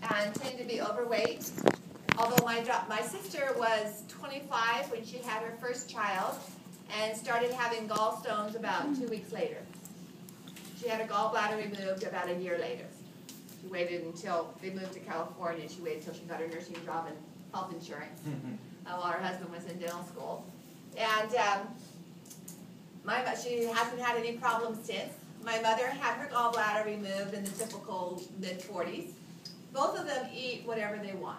and tended to be overweight. Although my sister was 25 when she had her first child and started having gallstones about 2 weeks later. She had her gallbladder removed about a year later. She waited until they moved to California. She waited until she got her nursing job and health insurance while her husband was in dental school. And she hasn't had any problems since. My mother had her gallbladder removed in the typical mid-40s. Both of them eat whatever they want.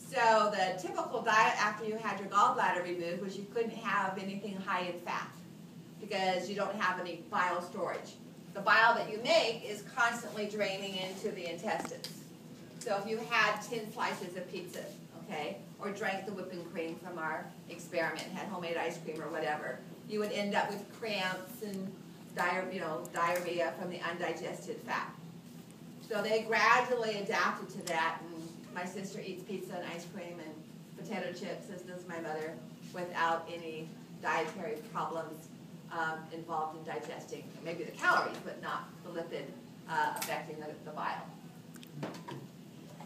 So the typical diet after you had your gallbladder removed was you couldn't have anything high in fat because you don't have any bile storage. The bile that you make is constantly draining into the intestines. So if you had 10 slices of pizza, okay, or drank the whipping cream from our experiment, had homemade ice cream or whatever, you would end up with cramps and diarrhea from the undigested fat. So they gradually adapted to that, and my sister eats pizza and ice cream and potato chips, as does my mother, without any dietary problems involved in digesting maybe the calories, but not the lipid affecting the bile.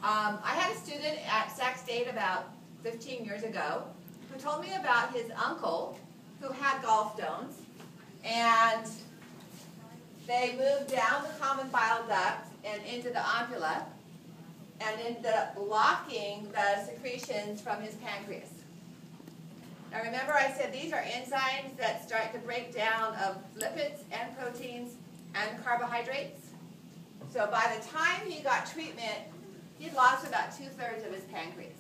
I had a student at Sac State about 15 years ago who told me about his uncle who had gallstones, and they moved down the common bile duct and into the ampulla and ended up blocking the secretions from his pancreas. Now remember I said these are enzymes that start the breakdown of lipids and proteins and carbohydrates. So by the time he got treatment, he'd lost about 2/3 of his pancreas.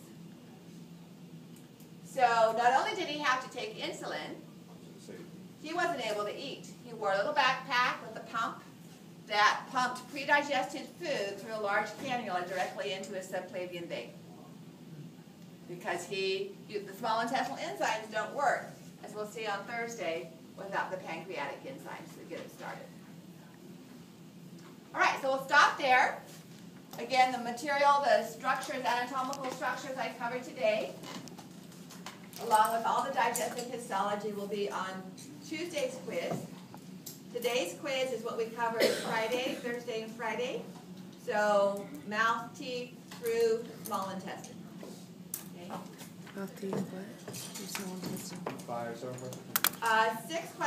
So not only did he have to take insulin, he wasn't able to eat. He wore a little backpack with a pump that pumped pre-digested food through a large cannula directly into his subclavian vein. Because the small intestinal enzymes don't work, as we'll see on Thursday, without the pancreatic enzymes to get it started. All right, so we'll stop there. Again, the material, the structures, anatomical structures I covered today, along with all the digestive histology, will be on Tuesday's quiz. Today's quiz is what we covered Friday, Thursday, and Friday. So mouth, teeth, through, small intestine. Okay. Mouth, teeth, what? Small intestine. 5, 7 questions. 6 questions.